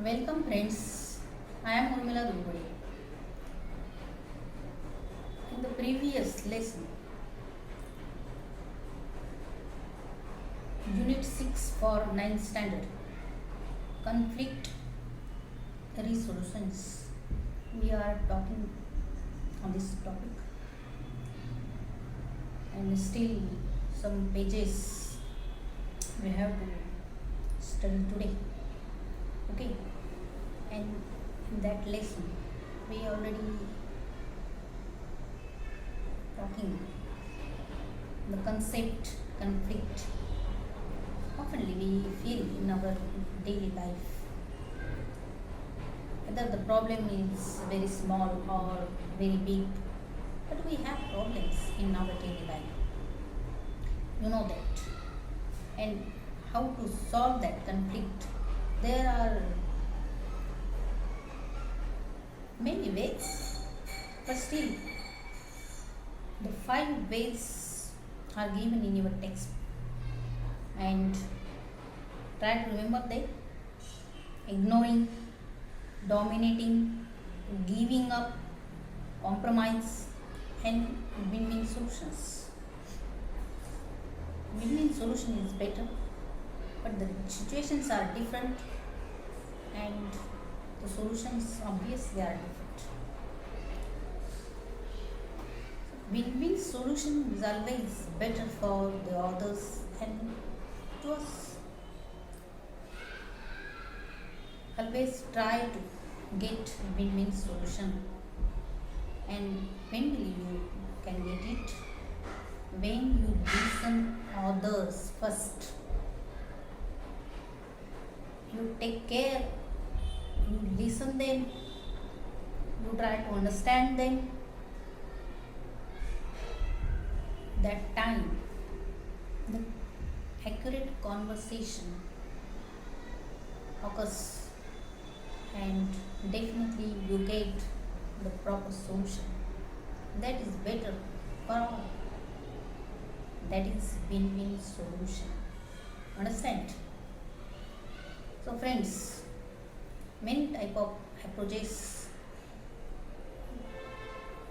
Welcome friends, I am Urmila Dulguri. In the previous lesson, Unit 6 for 9th standard, conflict resolutions, we are talking on this topic and still some pages we have to study today. Okay, and in that lesson we already talking the concept conflict oftenly we feel in our daily life, whether the problem is very small or very big, but we have problems in our daily life, you know that. And how to solve that conflict, there are many ways, but still the 5 ways are given in your text, and try to remember them: ignoring, dominating, giving up, compromise, and win-win solutions. Win-win solution is better, but the situations are different and the solutions obviously are different. Win-win solution is always better for the others and to us. Always try to get win-win solution, and when will you can get it? When you listen others first, you take care, you listen them, you try to understand them. That time the accurate conversation occurs, and definitely you get the proper solution. That is better for all. That is win-win solution. Understand? So friends, many type of approaches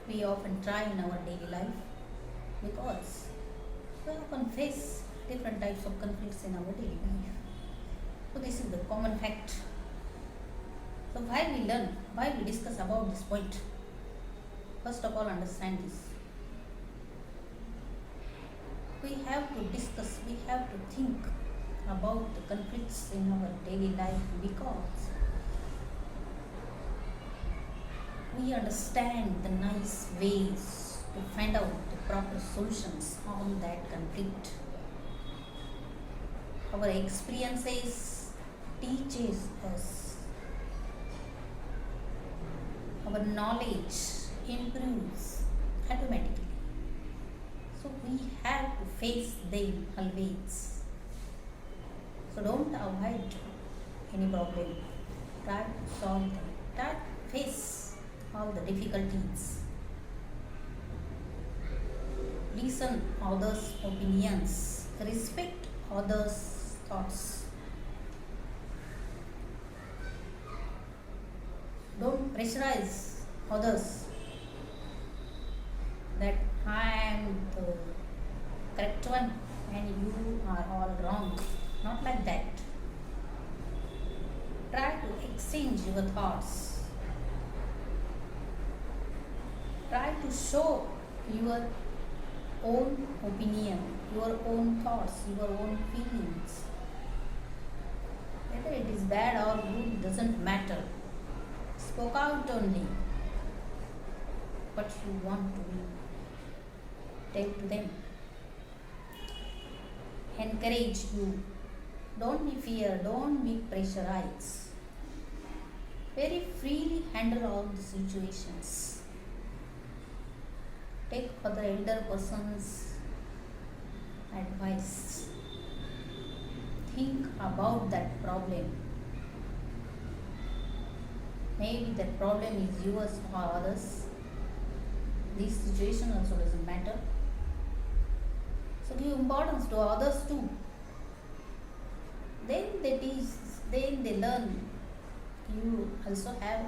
we often try in our daily life, because we often face different types of conflicts in our daily life. So this is the common fact. So while we learn, while we discuss about this point, first of all understand this. We have to discuss, we have to think about the conflicts in our daily life, because we understand the nice ways to find out the proper solutions on that conflict. Our experiences teaches us, our knowledge improves automatically. So we have to face them always. So don't avoid any problem. Try to solve them. Try to face all the difficulties. Listen others' opinions. Respect others' thoughts. Don't pressurize others that I am the correct one and you are all wrong. Not like that. Try to exchange your thoughts. Try to show your own opinion, your own thoughts, your own feelings. Whether it is bad or good doesn't matter. Spoke out only what you want to tell to them. Encourage you. Don't be fear, don't be pressurized. Very freely handle all the situations. Take for the elder person's advice. Think about that problem. Maybe that problem is yours or others. This situation also doesn't matter. So give importance to others too. Then they teach, then they learn you also have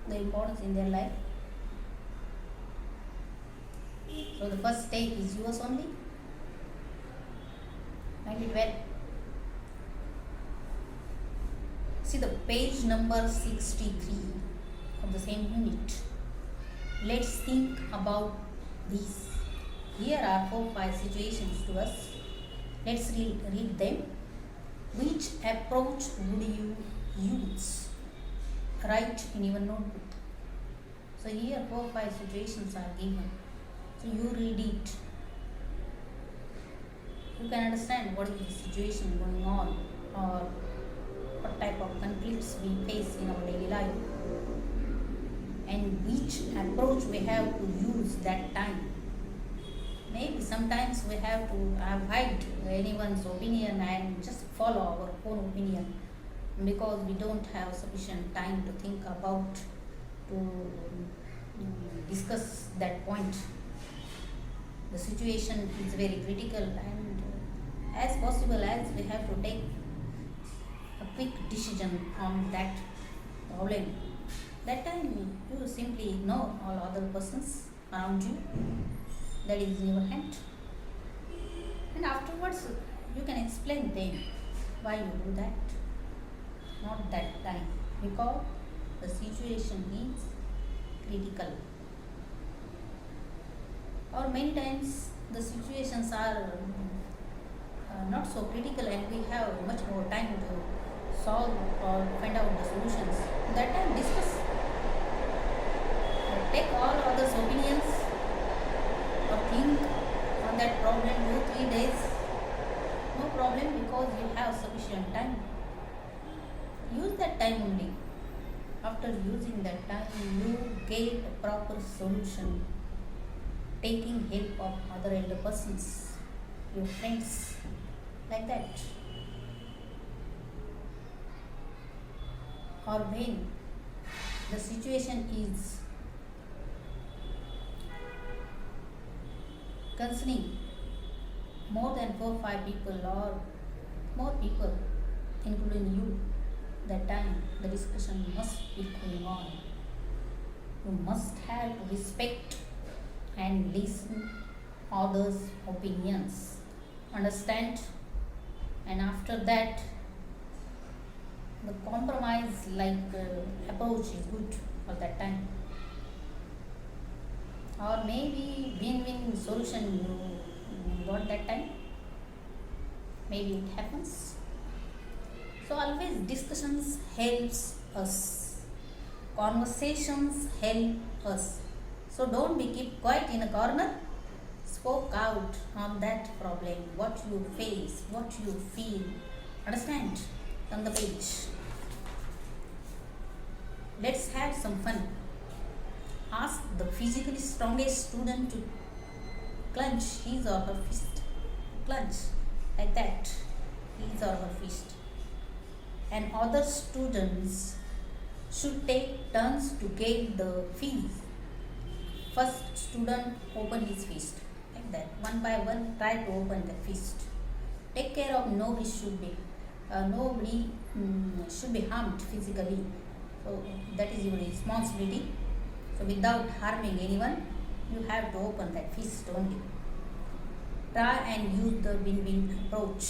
the importance in their life. So the first step is yours only. Mind it well. See the page number 63 of the same unit. Let's think about these. Here are 4-5 situations to us. Let's read them. Which approach would you use? Write in your notebook. So here 4-5 situations are given. So you read it. You can understand what is the situation going on, or what type of conflicts we face in our daily life, and which approach we have to use that time. Maybe sometimes we have to avoid anyone's opinion and just follow our own opinion, because we don't have sufficient time to think about, to discuss that point. The situation is very critical, and as possible as we have to take a quick decision on that problem. That time you simply ignore all other persons around you. That is in your hand. And afterwards you can explain them why you do that. Not that time, because the situation is critical. Or many times the situations are not so critical, and we have much more time to solve or find out the solutions. That time discuss. Take all others' opinions or think on that problem 2-3 days. No problem, because you have sufficient time. Use that time only. After using that time, you get a proper solution, taking help of other elder persons, your friends, like that. Or when the situation is concerning more than 4-5 people or more people, including you, that time the discussion must be going on. You must have respect and listen others' opinions. Understand? And after that, the compromise approach is good for that time. Or maybe win-win solution you got that time. Maybe it happens. So always discussions helps us. Conversations help us. So don't be keep quiet in a corner. Spoke out on that problem, what you face, what you feel. Understand? On the page. Let's have some fun. Ask the physically strongest student to clench his or her fist. Clench like that. His or her fist. And other students should take turns to get the fees. First student open his fist like that. One by one, try to open the fist. Take care of nobody should be harmed physically. So that is your responsibility. So without harming anyone, you have to open that fist only. Try and use the win-win approach.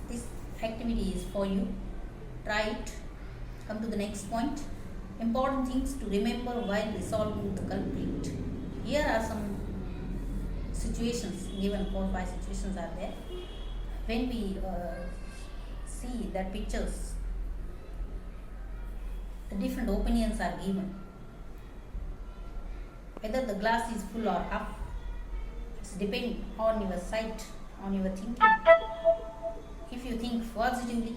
This activity is for you. Try it. Come to the next point. Important things to remember while resolving the conflict. Here are some situations, given 4-5 situations are there. When we see that pictures, the different opinions are given. Whether the glass is full or half, it's depend on your sight, on your thinking. If you think positively,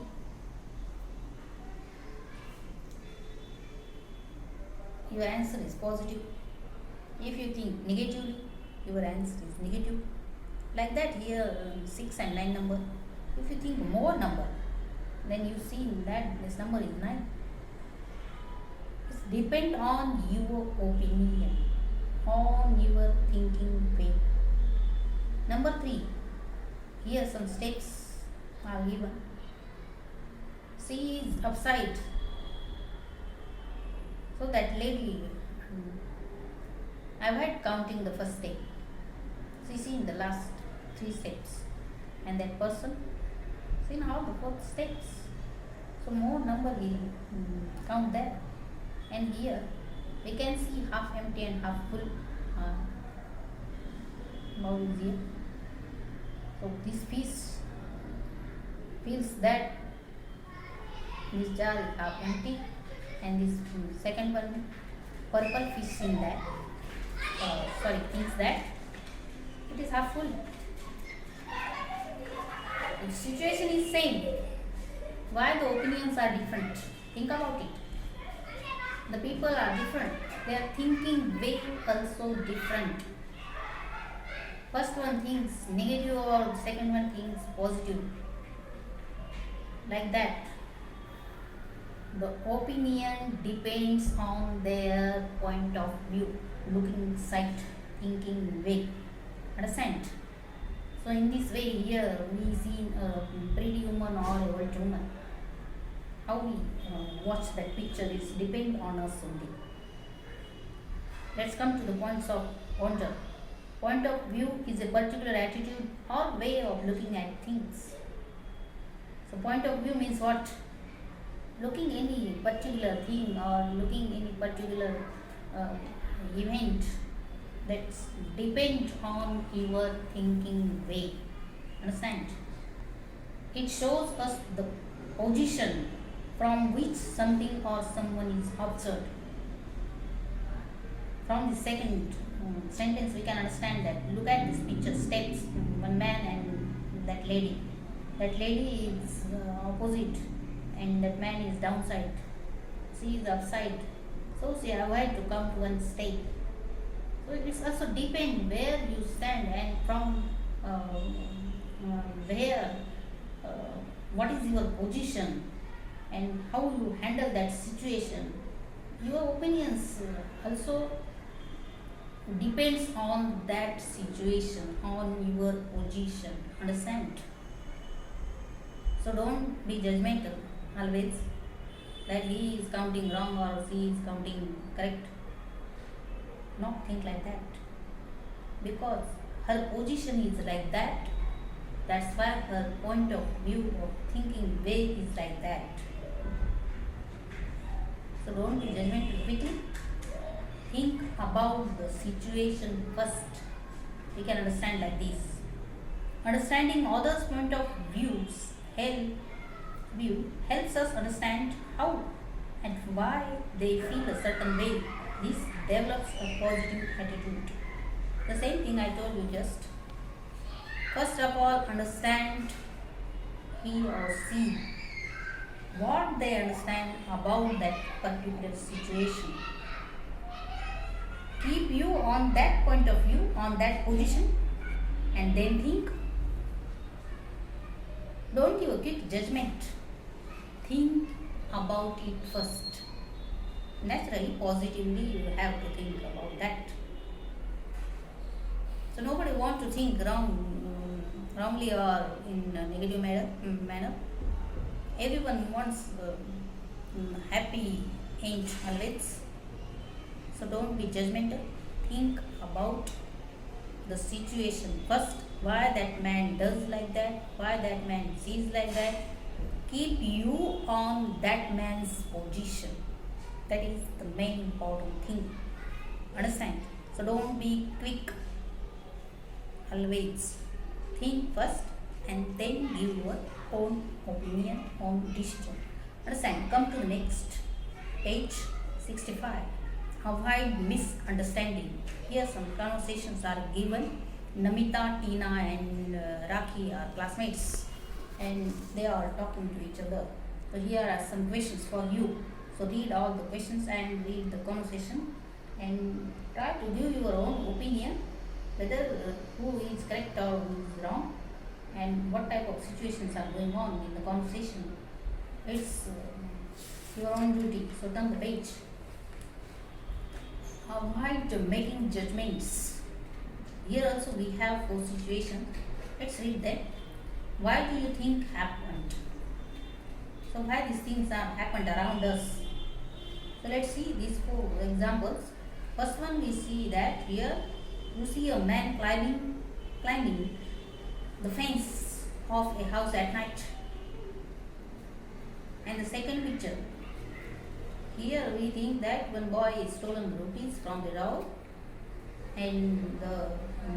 your answer is positive. If you think negatively, your answer is negative. Like that here 6 and 9 number. If you think more number, then you see that this number is 9. It's depend on your opinion, on your thinking way. Number 3, here some steps are given. See upside. So that lady, avoid counting the first step. She seen the last three steps, and that person seen all the four steps. So more number will count there. And here we can see half empty and half full bowl here. So this fish feels that this jar is half empty, and this second one purple fish in that thinks that it is half full. The situation is same. Why the opinions are different? Think about it. The people are different. Their thinking way also different. First one thinks negative or the second one thinks positive. Like that. The opinion depends on their point of view, looking sight, thinking way. Understand? So in this way here we see a pretty woman or a old woman. How we watch that picture is depend on us only. Let's come to the points of wonder. Point of view is a particular attitude or way of looking at things. So point of view means what? Looking any particular thing or looking any particular event that depends on your thinking way. Understand? It shows us the position from which something or someone is observed. From the second sentence we can understand that. Look at this picture, steps, one man and that lady. That lady is opposite and that man is downside. She is upside. So she avoid to come to one step. So it is also depend where you stand and from where what is your position and how you handle that situation. Your opinions also depends on that situation, on your position. Understand? So don't be judgmental always that he is counting wrong or she is counting correct. Not think like that, because her position is like that. That's why her point of view of thinking way is like that. So don't be judgmental quickly. Think about the situation first. We can understand like this. Understanding others' point of helps us understand how and why they feel a certain way. This develops a positive attitude. The same thing I told you just. First of all, understand he or she, what they understand about that particular situation. Keep you on that point of view, on that position, and then think. Don't give a quick judgment. Think about it first. Naturally, positively, you have to think about that. So nobody wants to think wrongly or in a negative manner. Everyone wants happy end always. So don't be judgmental. Think about the situation first. Why that man does like that? Why that man sees like that? Keep you on that man's position. That is the main important thing. Understand? So don't be quick. Always think first and then give your own opinion, own decision. Understand? Come to the next page 65. Avoid misunderstanding. Here some conversations are given. Namita, Tina and Rakhi are classmates and they are talking to each other. So here are some questions for you. So read all the questions and read the conversation and try to give your own opinion whether who is correct or who is wrong and what type of situations are going on in the conversation. It's your own duty. So turn the page. Avoid making judgments. Here also we have 4 situations. Let's read them. Why do you think happened? So why these things are happened around us? So let's see these four examples. First one, we see that here you see a man climbing the fence of a house at night. And the second picture, here we think that one boy is stolen rupees from the road. And the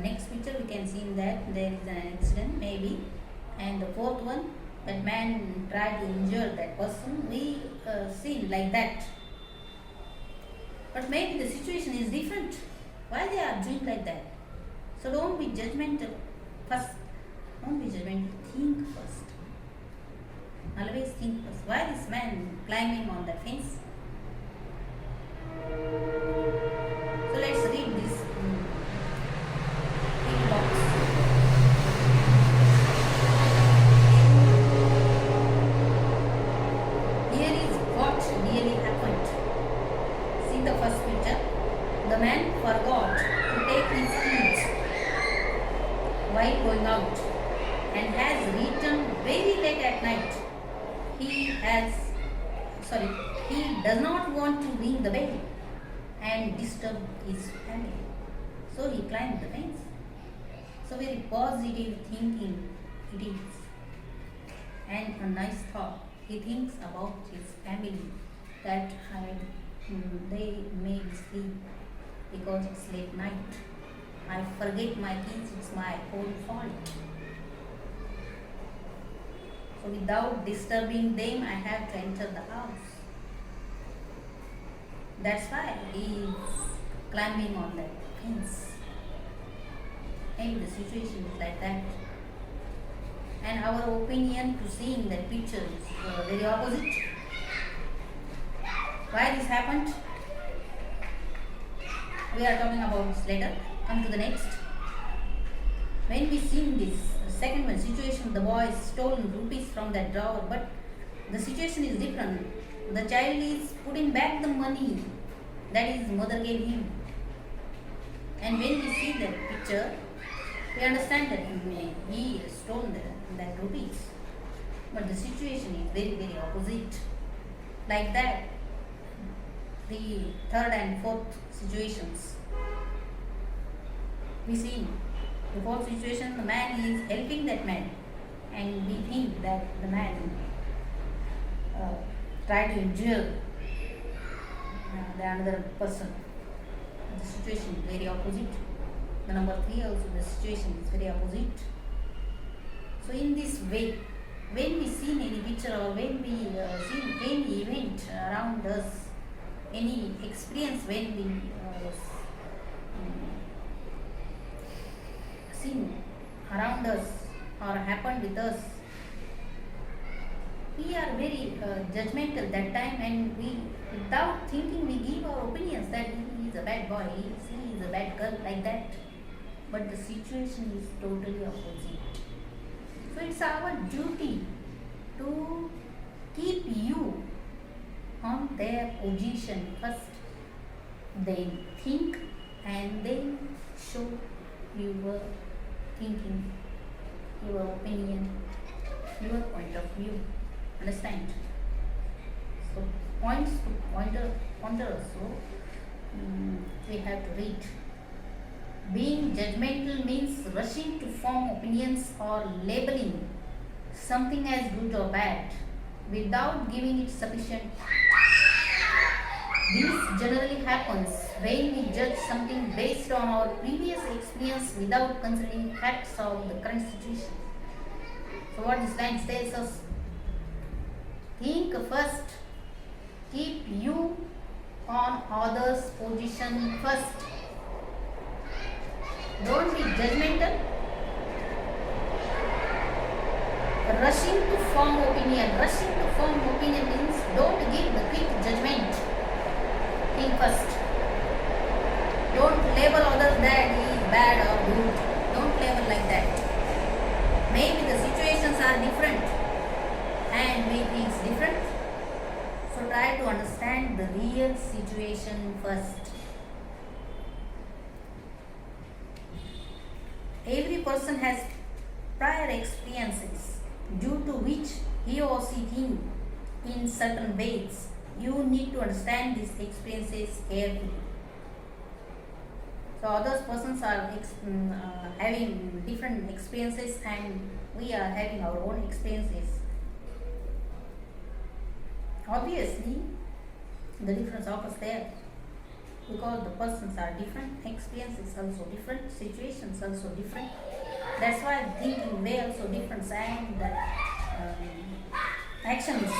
next picture we can see that there is an accident maybe. And the fourth one, that man tried to injure that person. We see like that. But maybe the situation is different. Why they are doing like that? So don't be judgmental first. Don't be judgmental. Think first. Always think first. Why this man climbing on the fence? So let's read this pink box. Here is what really happened. See the first picture. The man forgot to take his keys while going out and has returned very late at night. He does not want to ring the bell and disturb his family. So he climbed the fence. So very positive thinking it is. And a nice thought. He thinks about his family that they may sleep because it's late night. I forget my keys, it's my own fault. So without disturbing them, I have to enter the house. That's why he is climbing on that fence. Maybe the situation is like that. And our opinion to seeing that picture is very opposite. Why this happened? We are talking about this later. Come to the next. When we see this second one situation, the boy stolen rupees from that drawer, but the situation is different. The child is putting back the money that his mother gave him. And when we see that picture, we understand that he stole that rupees. But the situation is very, very opposite. Like that, the third and fourth situations. We see the fourth situation, the man is helping that man, and we think that the man tried to injure the another person. The situation is very opposite. The number 3 also, the situation is very opposite. So in this way, when we see any picture or when we see any event around us, any experience when we seen around us or happened with us, we are very judgmental that time, and we, without thinking, we give our opinions that he is a bad boy, he is a bad girl, like that. But the situation is totally opposite. So it's our duty to keep you on their position first, then think, and then show your thinking, your opinion, your point of view. Understand? So points to pointers. So we have to read. Being judgmental means rushing to form opinions or labeling something as good or bad without giving it sufficient. This generally happens when we judge something based on our previous experience without considering facts of the current situation. So what this line tells us, think first, keep you on others' position first. Don't be judgmental. Rushing to form opinion. Rushing to form opinion means don't give the quick judgment. Think first. Don't label others that he is bad or good. Don't label like that. Maybe the situations are different and we think it's different. So try to understand the real situation first. Every person has prior experiences due to which he or she thinks in certain ways. You need to understand these experiences carefully. So others persons are having different experiences, and we are having our own experiences. Obviously, the difference occurs there because the persons are different, experiences also different, situations also different. That's why thinking way also different, and actions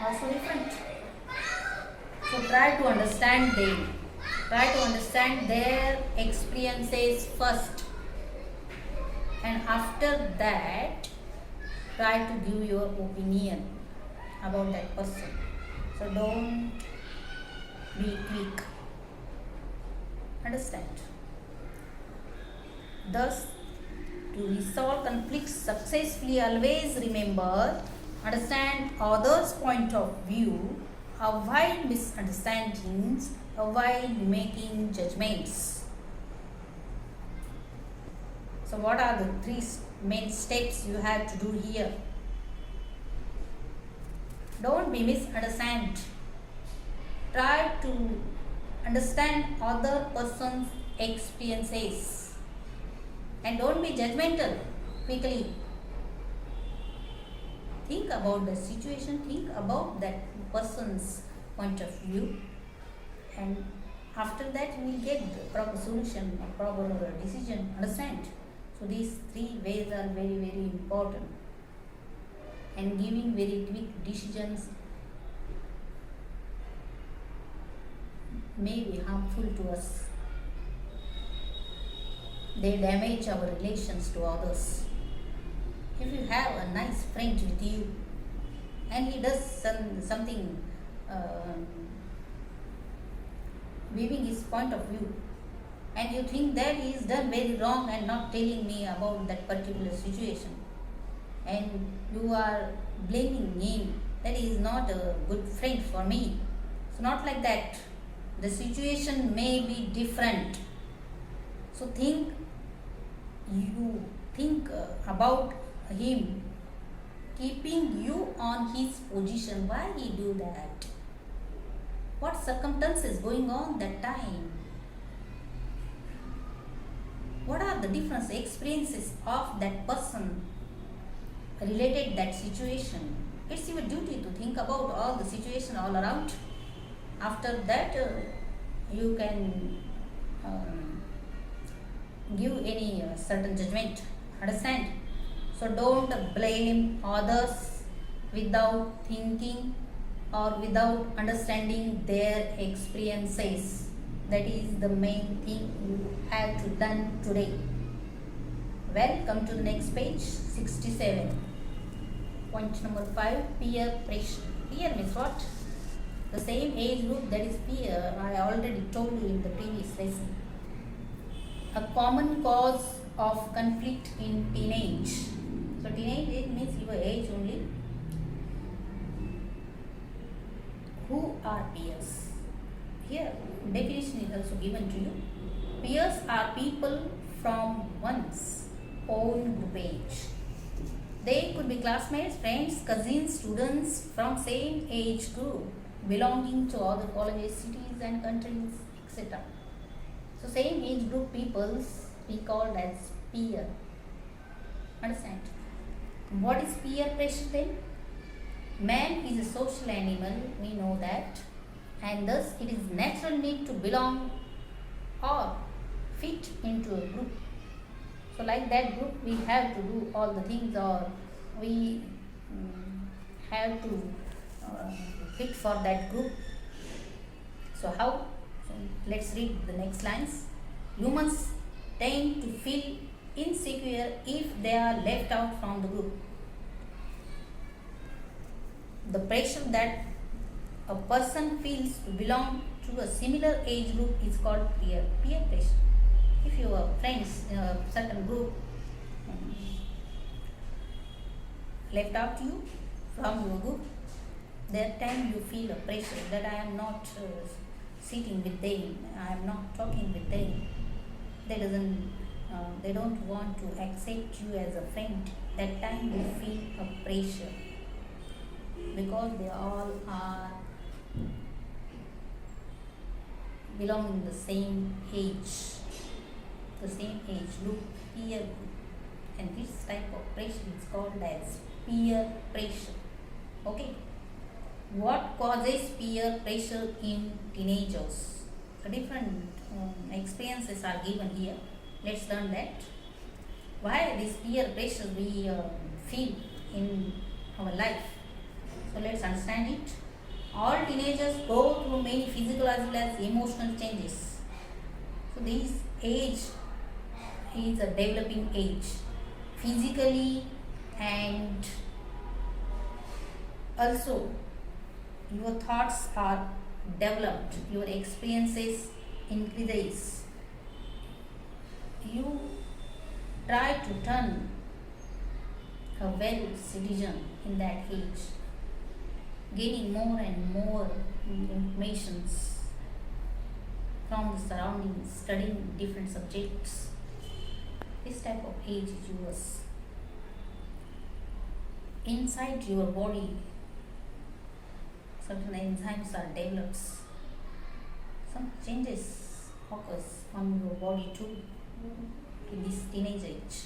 also different. So try to understand them. Try to understand their experiences first, and after that try to give your opinion about that person. So don't be quick. Understand? Thus, to resolve conflicts successfully, always remember, understand others' point of view, avoid misunderstandings, avoid making judgments. So what are the three main steps you have to do here? Don't be misunderstood. Try to understand other person's experiences, and don't be judgmental quickly. Think about the situation, think about that person's point of view, and after that you will get the proper solution, a proper decision. Understand? So these three ways are very, very important, and giving very quick decisions may be harmful to us. They damage our relations to others. If you have a nice friend with you and he does something giving his point of view, and you think that he is done very wrong and not telling me about that particular situation, and you are blaming him that he is not a good friend for me. So not like that. The situation may be different. So think about him, keeping you on his position. Why he do that? What circumstances going on that time? What are the different experiences of that person related that situation? It's your duty to think about all the situation all around. After that, you can give any certain judgment. Understand? So don't blame others without thinking or without understanding their experiences. That is the main thing you have to done today. Well, come to the next page, 67. Point number 5, peer pressure. Peer means what? The same age group, that is peer. I already told you in the previous lesson. A common cause of conflict in teenage. So teenage age means your age only. Who are peers? Here definition is also given to you. Peers are people from one's own group age. They could be classmates, friends, cousins, students from same age group, belonging to other colleges, cities and countries, etc. So same age group peoples we called as peer. Understand? What is peer pressure then? Man is a social animal, we know that, and thus it is natural need to belong or fit into a group. So like that group we have to do all the things, or we have to fit for that group. So how? So let's read the next lines. Humans tend to feel insecure if they are left out from the group. The pressure that a person feels to belong to a similar age group is called peer pressure. If your friends in a certain group left out you from your group, that time you feel a pressure that I am not sitting with them, I am not talking with them. They don't want to accept you as a friend. That time you feel a pressure. because they all are belonging the same age. The same age group, peer group. And this type of pressure is called as peer pressure. Okay. What causes peer pressure in teenagers? So different experiences are given here. Let's learn that. Why this peer pressure we feel in our life? So let's understand it. All teenagers go through many physical as well as emotional changes. So this age is a developing age, physically, and also your thoughts are developed, your experiences increase. You try to turn a well citizen in that age, gaining more and more informations from the surroundings, studying different subjects. This type of age is yours. Inside your body, certain enzymes are developed. Some changes occurs on your body too in this teenage age.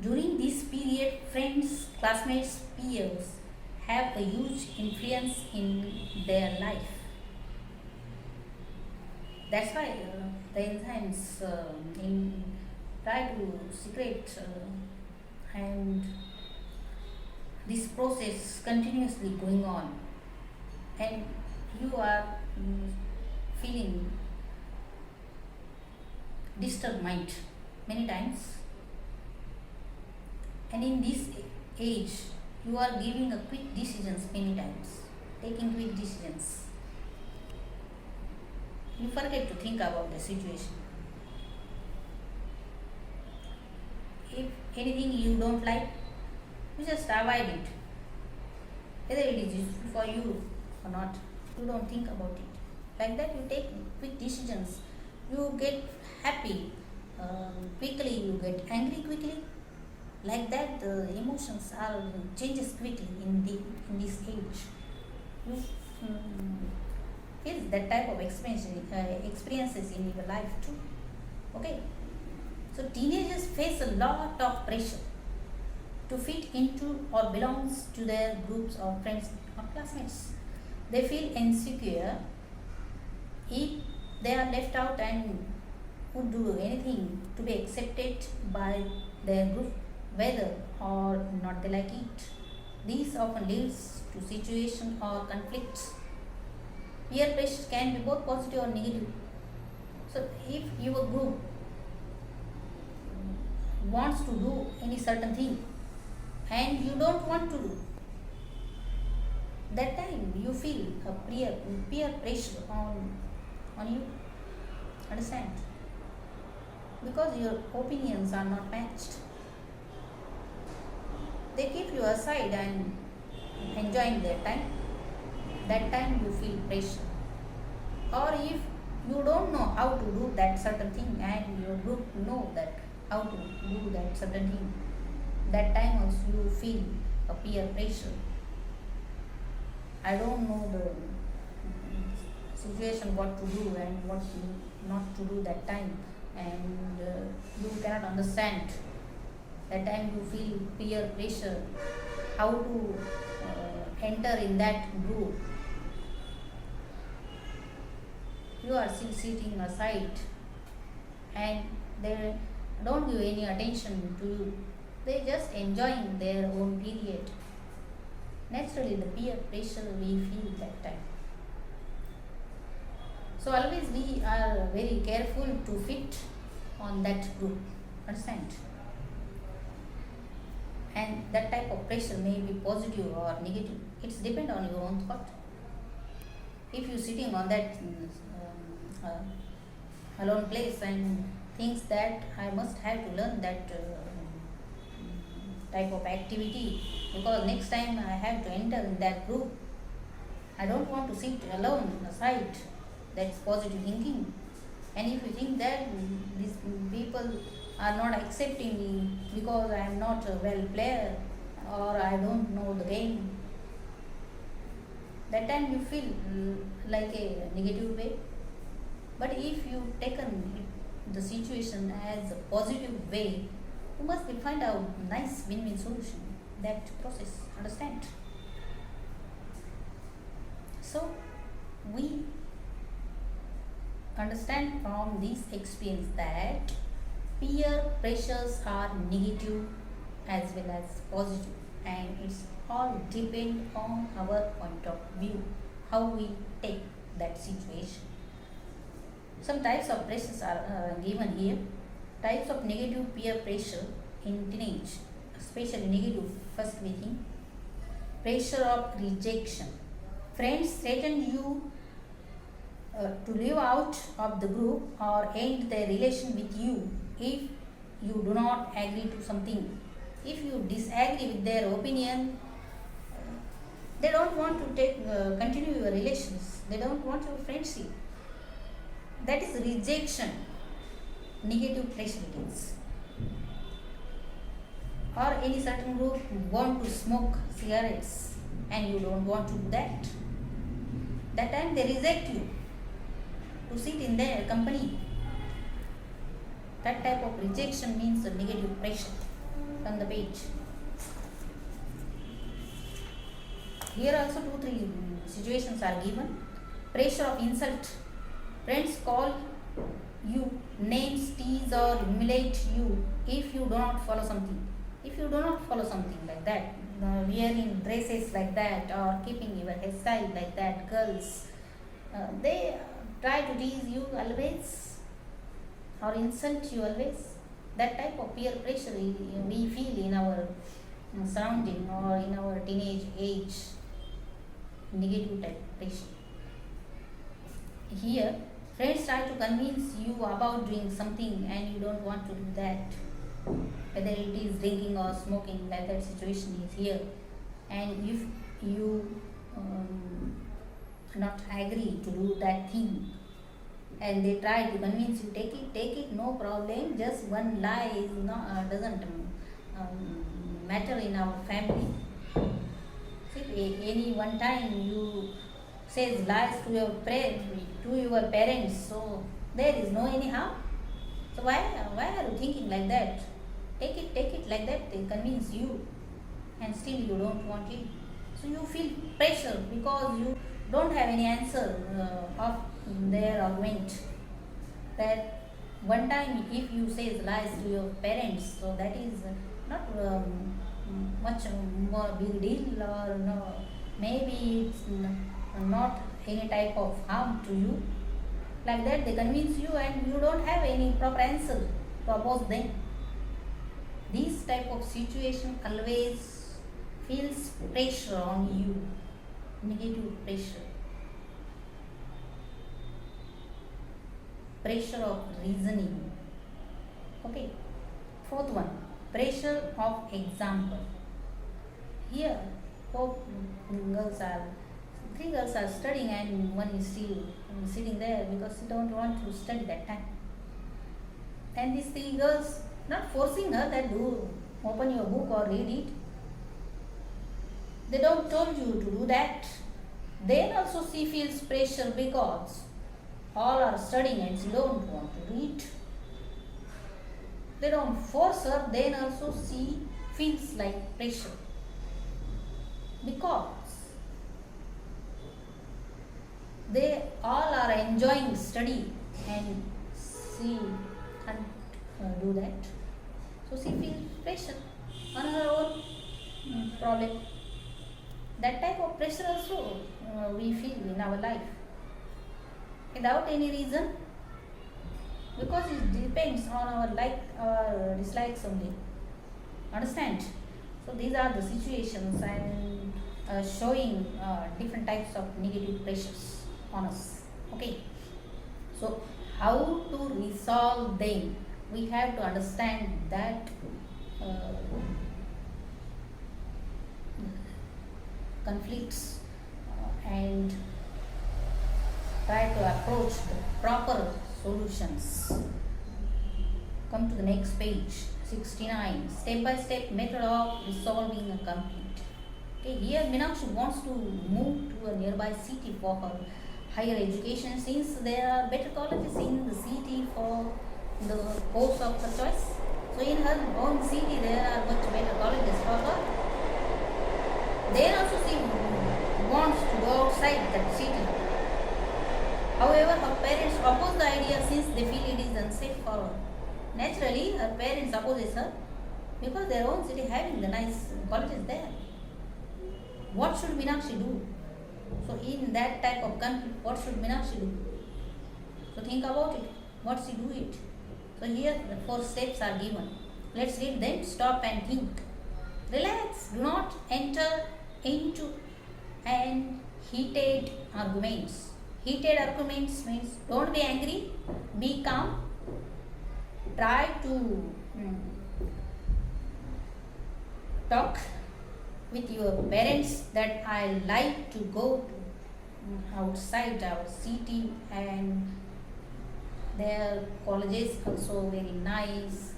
During this period, friends, classmates, peers have a huge influence in their life. That's why the enzymes try to secrete and this process continuously going on, and you are feeling disturbed mind many times, and in this age you are giving a quick decisions many times, taking quick decisions. You forget to think about the situation. If anything you don't like, you just avoid it. Whether it is useful for you or not, you don't think about it. Like that, you take quick decisions. You get happy quickly. You get angry quickly. Like that, the emotions are changes quickly in this age. You feel that type of experiences in your life too. Okay. So teenagers face a lot of pressure to fit into or belongs to their groups or friends or classmates. They feel insecure if they are left out and would do anything to be accepted by their group, whether or not they like it. This often leads to situation or conflicts. Peer pressure can be both positive or negative. So if your group wants to do any certain thing and you don't want to do, that time you feel a peer pressure on you. Understand? Because your opinions are not matched. They keep you aside and enjoying their time. That time you feel pressure. Or if you don't know how to do that certain thing and your group know that how to do that certain thing, that time also you feel a peer pressure. I don't know the situation what to do and what not to do that time, and you cannot understand. That time you feel peer pressure, how to enter in that group. You are still sitting aside and they don't give any attention to you. They just enjoying their own period. Naturally, the peer pressure we feel that time. So always we are very careful to fit on that group. Understand? And that type of pressure may be positive or negative. It's depend on your own thought. If you sitting on that alone place and thinks that I must have to learn that type of activity because next time I have to enter in that group, I don't want to sit alone aside. That's positive thinking. And if you think that these people are not accepting me because I am not a well player or I don't know the game, That time you feel like a negative way. But if you taken the situation as a positive way, you must be find out nice win-win solution. That process, understand? So we understand from this experience that peer pressures are negative as well as positive, and it's all depend on our point of view, how we take that situation. Some types of pressures are given here. Types of negative peer pressure in teenage, especially negative. First we think pressure of rejection. Friends threaten you to leave out of the group or end their relation with you if you do not agree to something. If you disagree with their opinion, they don't want to continue your relations. They don't want your friendship. That is rejection, negative pressure it is. Or any certain group want to smoke cigarettes and you don't want to do that. That time they reject you to sit in their company. That type of rejection means a negative pressure. On the page. Here also 2-3 situations are given. Pressure of insult. Friends call you names, tease or humiliate you if you do not follow something. If you do not follow something like that, wearing dresses like that or keeping your hairstyle like that, girls, they try to tease you always or insult you always. That type of peer pressure we feel in our surrounding or in our teenage age, negative type pressure. Here, friends try to convince you about doing something and you don't want to do that. Whether it is drinking or smoking, like that situation is here. And if you not agree to do that thing, and they try to convince you, take it, no problem. Just one lie is not doesn't matter in our family. See, any one time you says lies to your parents, so there is no any harm. So why are you thinking like that? Take it like that. They convince you, and still you don't want it. So you feel pressure because you don't have any answer of their argument. That one time if you say lies to your parents, so that is not much more big deal, or no, maybe it's not any type of harm to you. Like that they convince you and you don't have any proper answer to oppose them. This type of situation always feels pressure on you, negative pressure. Pressure of reasoning. Okay. Fourth one, pressure of example. Here, three girls are studying and one is still sitting there because she don't want to study that time. And these three girls not forcing her that do open your book or read it. They don't told you to do that. Then also she feels pressure because all are studying and she don't want to read. They don't force her, then also she feels like pressure. Because they all are enjoying study and she can't do that. So she feels pressure on her own problem. That type of pressure also we feel in our life without any reason, because it depends on our like or dislikes only. Understand? So these are the situations and showing different types of negative pressures on us. Okay. So how to resolve them? We have to understand that conflicts and try to approach the proper solutions. Come to the next page, 69. Step by step method of resolving a conflict. Okay, here Meenakshi wants to move to a nearby city for her higher education since there are better colleges in the city for the course of her choice. So in her own city there are much better colleges for her. There also she wants to go outside that city. However, her parents oppose the idea since they feel it is unsafe for her. Naturally, her parents opposes her because their own city having the nice colleges there. What should Meenakshi do? So in that type of conflict, what should Meenakshi do? So think about it. What she do it? So here the 4 steps are given. Let's read them. Stop and think. Relax. Do not enter into an heated arguments. Heated arguments means don't be angry. Be calm. Try to talk with your parents that I like to go to outside our city and their colleges also very nice.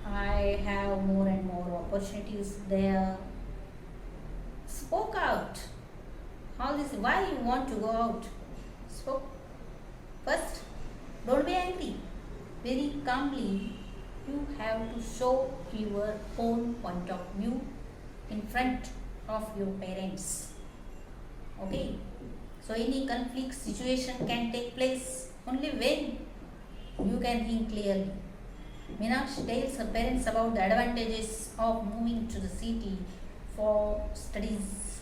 I have more and more opportunities there. Spoke out. All this why you want to go out? Spoke. First, don't be angry. Very calmly you have to show your own point of view in front of your parents. Okay, so any conflict situation can take place only when you can think clearly. Meenakshi tells her parents about the advantages of moving to the city for studies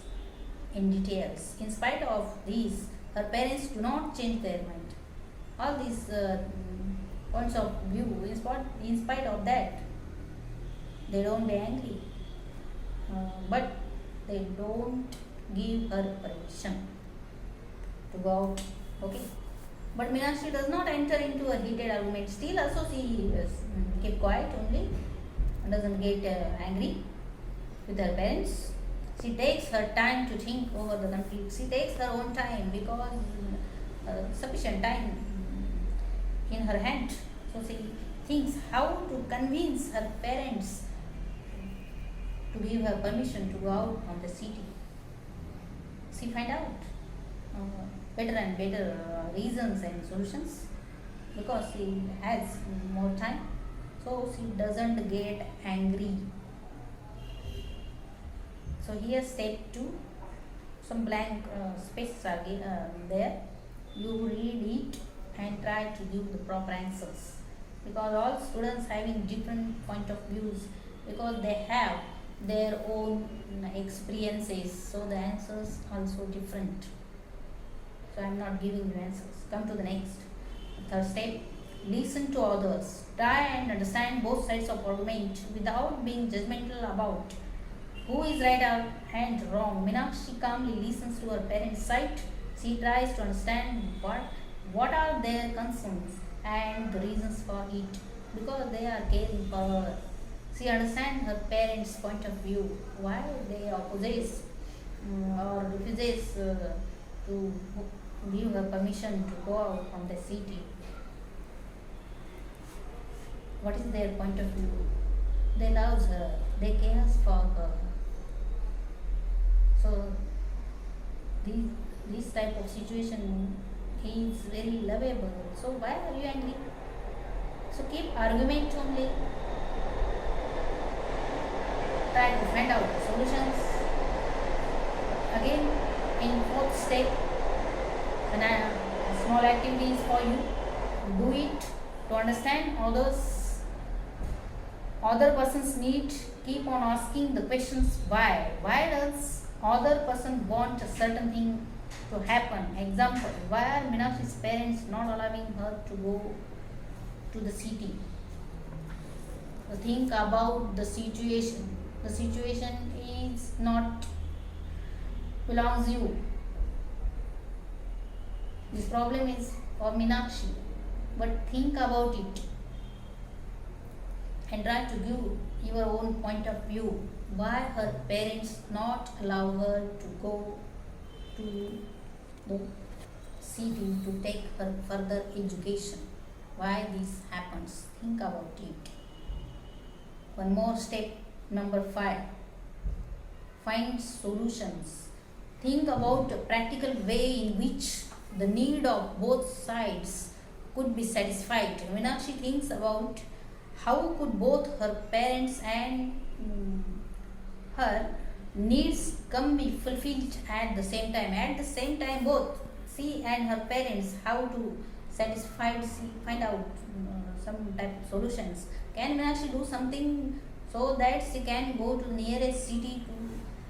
in details. In spite of these, her parents do not change their mind. All these points of view, in spite of that, they don't be angry. But they don't give her permission to go out. Okay. But Meenakshi does not enter into a heated argument. Still also she keep quiet only. Doesn't get angry with her parents. She takes her time to think over the conflict. She takes her own time because sufficient time in her hand. So she thinks how to convince her parents to give her permission to go out on the city. She find out better and better reasons and solutions because she has more time. So she doesn't get angry. So here step 2, some blank spaces are there. You read it and try to give the proper answers because all students having different point of views because they have their own experiences, so the answers also different. So I am not giving you answers. Come to the next. Third step, listen to others. Try and understand both sides of argument without being judgmental about who is right and wrong. Meenakshi calmly listens to her parents' side. She tries to understand what are their concerns and the reasons for it because they are caring for her. She understands her parents' point of view, why they opposes or refuses to give her permission to go out from the city. What is their point of view? They love her, they care for her. So this type of situation is very lovable. So why are you angry? So keep argument only. Try to find out the solutions. Again, in 4th step, small activities for you. Do it to understand other person's need. Keep on asking the questions why. Why does other person want a certain thing to happen? Example, why are Meenakshi's parents not allowing her to go to the city? So think about the situation. The situation is not belongs you. This problem is for Meenakshi, but think about it and try to give your own point of view. Why her parents not allow her to go to the city to take her further education? Why this happens? Think about it. One more step, number 5. find solutions. Think about a practical way in which the need of both sides could be satisfied. Meenakshi thinks about how could both her parents and her needs come be fulfilled at the same time. At the same time, both she and her parents how to satisfy, find out some type of solutions. Can Meenakshi do something so that she can go to the nearest city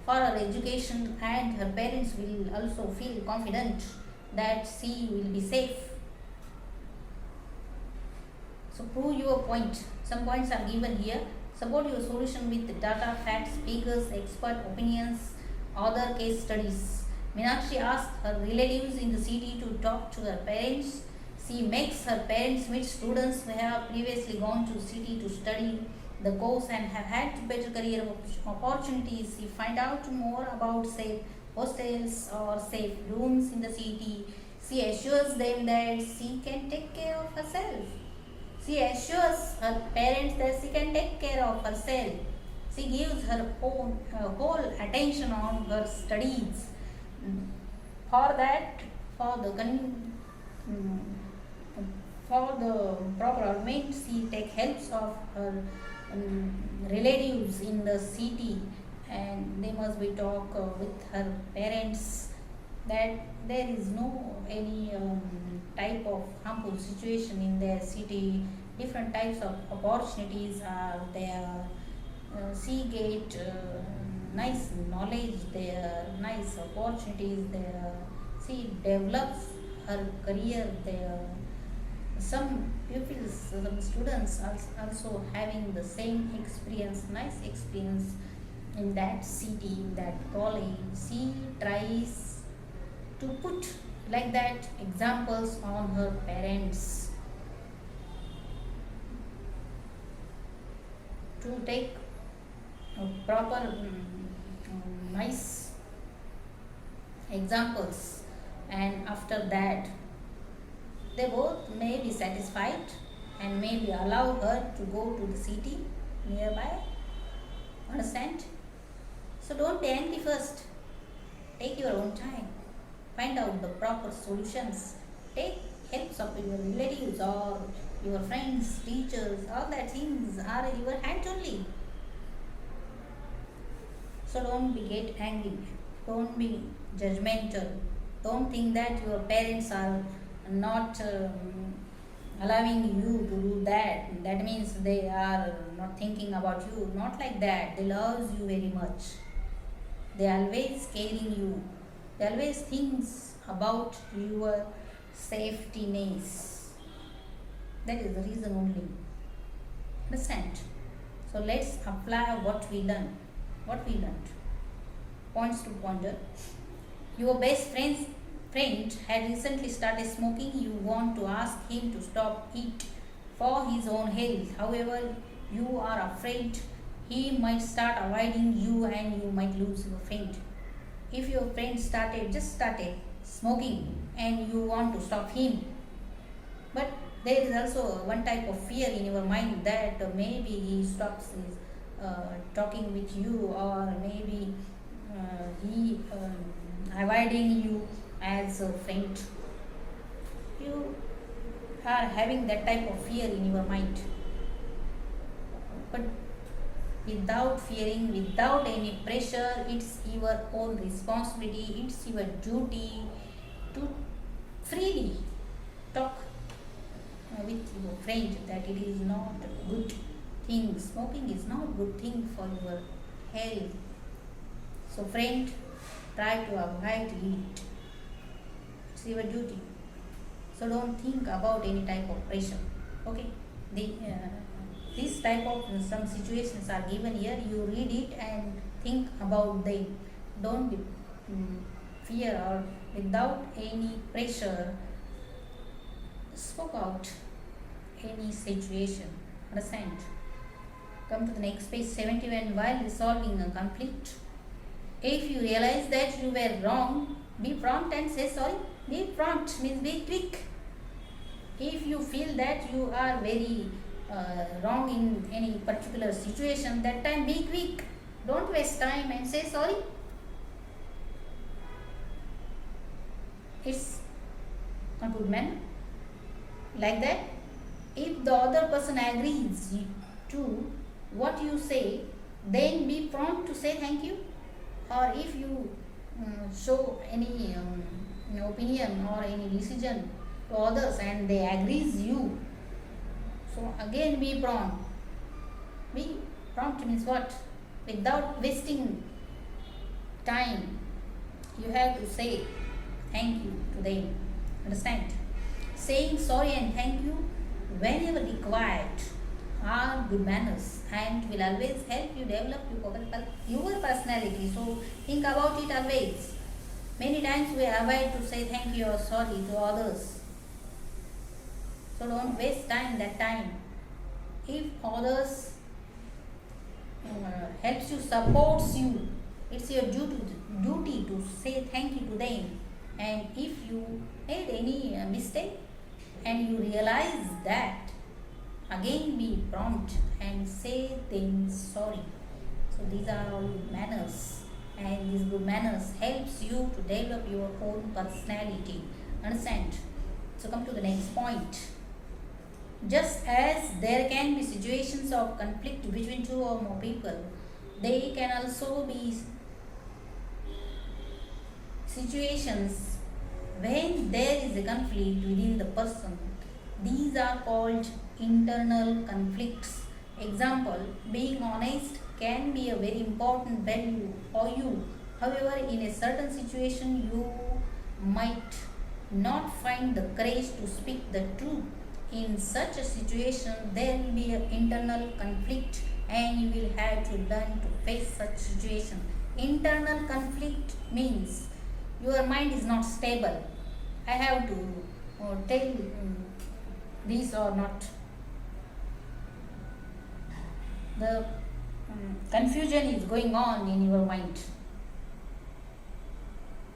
for her education, and her parents will also feel confident that she will be safe. So prove your point. Some points are given here. Support your solution with data, facts, figures, expert opinions, other case studies. Meenakshi asks her relatives in the city to talk to her parents. She makes her parents meet students who have previously gone to city to study the course and have had better career opportunities. She find out more about safe hostels or safe rooms in the city. She assures them that she can take care of herself. She assures her parents that she can take care of herself. She gives her own whole attention on her studies. For that, for the mm, for the proper arrangement, she take helps of her relatives in the city, and they must be talk with her parents that there is no any type of harmful situation in their city. Different types of opportunities are there. She get nice knowledge there, nice opportunities there. She develops her career there. Some pupils, some students are also having the same experience, nice experience in that city, in that college. She tries to put like that examples on her parents to take a proper nice examples, and after that they both may be satisfied and maybe allow her to go to the city nearby. Understand? So don't be angry first. Take your own time. Find out the proper solutions. Take helps of your relatives or your friends, teachers. All that things are in your hands only. So don't be get angry. Don't be judgmental. Don't think that your parents are not allowing you to do that. That means they are not thinking about you. Not like that. They love you very much. They always caring you. They always thinks about your safetyness. That is the reason only. Understand? So let's apply what we learned. What we learned. Points to ponder. Your best friend had recently started smoking. You want to ask him to stop it for his own health. However, you are afraid he might start avoiding you and you might lose your friend. If your friend just started smoking and you want to stop him, but there is also one type of fear in your mind that maybe he stops his, talking with you, or maybe he avoiding you as a friend. You are having that type of fear in your mind, but without fearing, without any pressure, it's your own responsibility, it's your duty to freely talk with your friend that it is not a good thing. Smoking is not a good thing for your health. So friend, try to avoid it. It's your duty. So don't think about any type of pressure. Okay? This type of some situations are given here. You read it and think about them. Don't be fear, or without any pressure spoke out any situation. Understand? Come to the next page 71. While resolving a conflict, if you realize that you were wrong, be prompt and say sorry. Be prompt means be quick. If you feel that you are very wrong in any particular situation, that time be quick. Don't waste time and say sorry. It's a good manner. Like that, if the other person agrees to what you say, then be prompt to say thank you. Or if you show any opinion or any decision to others and they agrees you, so again be prompt. Be prompt means what? Without wasting time, you have to say thank you to them. Understand? Saying sorry and thank you whenever required are good manners and will always help you develop your personality. So think about it always. Many times we avoid to say thank you or sorry to others. So don't waste time that time. If others helps you, supports you, it's your duty to say thank you to them. And if you made any mistake and you realize that, again be prompt and say them sorry. So these are all manners, and these good manners helps you to develop your own personality. Understand? So come to the next point. Just as there can be situations of conflict between two or more people, they can also be situations when there is a conflict within the person. These are called internal conflicts. Example, being honest can be a very important value for you. However, in a certain situation, you might not find the courage to speak the truth. In such a situation, there will be an internal conflict and you will have to learn to face such situation. Internal conflict means your mind is not stable. I have to tell this or not. The confusion is going on in your mind.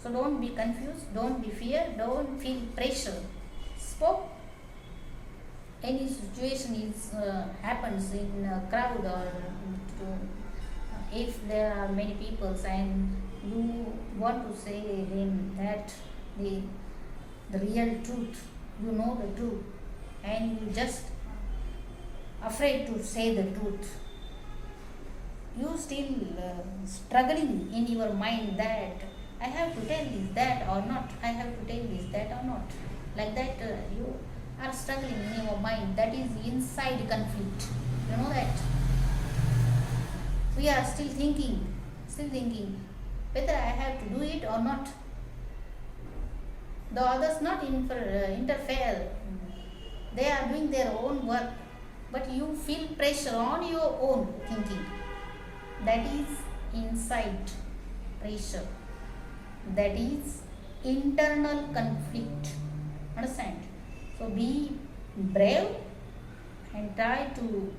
So don't be confused, don't be fear, don't feel pressure. Spoke any situation is happens in a crowd or if there are many people and you want to say them that the real truth, you know the truth, and you just afraid to say the truth, you still struggling in your mind that I have to tell this that or not, I have to tell this that or not, like that you are struggling in your mind. That is inside conflict, you know that. We are still thinking whether I have to do it or not. The others not interfere, they are doing their own work, but you feel pressure on your own thinking. That is inside pressure, that is internal conflict. Understand? So be brave and try to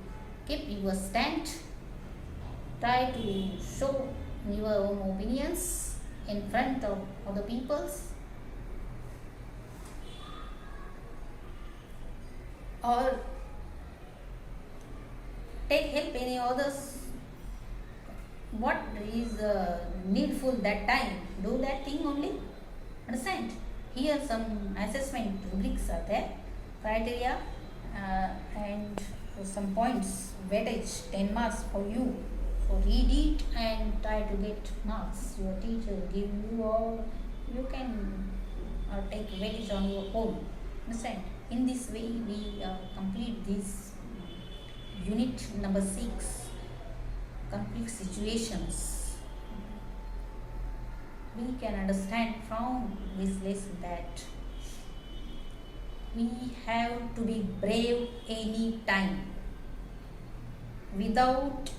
keep your stand, try to show your own opinions in front of other people's, or take help any others. What is needful that time, do that thing only. Understand? Here some assessment rubrics are there, criteria and some points, weightage 10 marks for you. So read it and try to get marks. Your teacher give you, or you can take weightage on your own. Understand? In this way we complete this unit number 6, conflict situations. We can understand from this lesson that we have to be brave any time without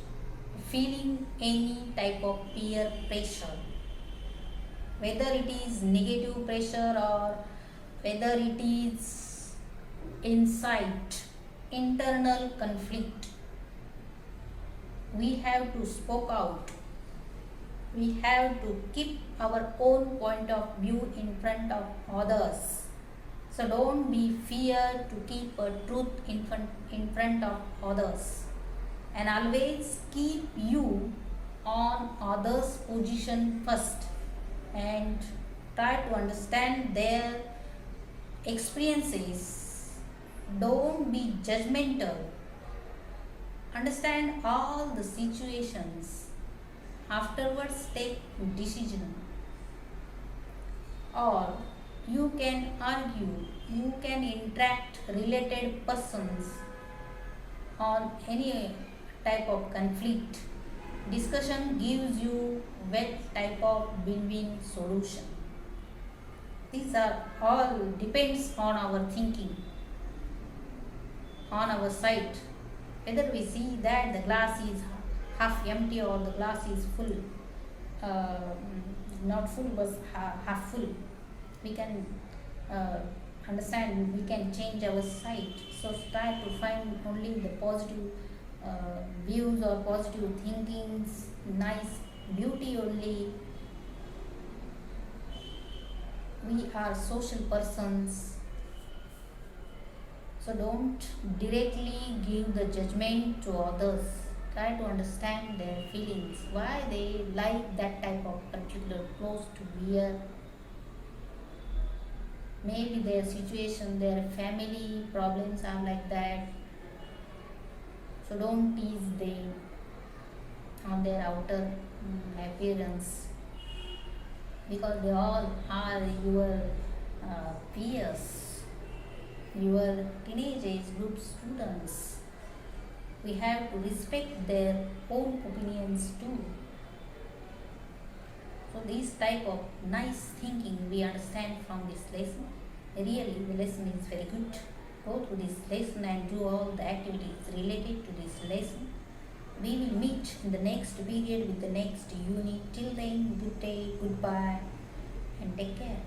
feeling any type of peer pressure, whether it is negative pressure or whether it is inside internal conflict. We have to speak out. We have to keep our own point of view in front of others. So don't be fear to keep a truth in front of others, and always keep you on others' position first and try to understand their experiences. Don't be judgmental. Understand all the situations. Afterwards, take decision. Or you can argue, you can interact related persons on any type of conflict. Discussion gives you what type of win-win solution. These are all depends on our thinking, on our side. Whether we see that the glass is half empty or the glass is full, uh, not full but half full. We can uh, understand, we can change our side. So try to find only the positive views or positive thinkings, nice beauty only. We are social persons, so don't directly give the judgment to others. Try to understand their feelings, why they like that type of particular clothes to wear. Maybe their situation, their family problems are like that. So don't tease them on their outer appearance, because they all are your peers, your teenage age group students. We have to respect their own opinions too. So this type of nice thinking we understand from this lesson. Really, the lesson is very good. Go through this lesson and do all the activities related to this lesson. We will meet in the next period with the next unit. Till then, good day, goodbye, and take care.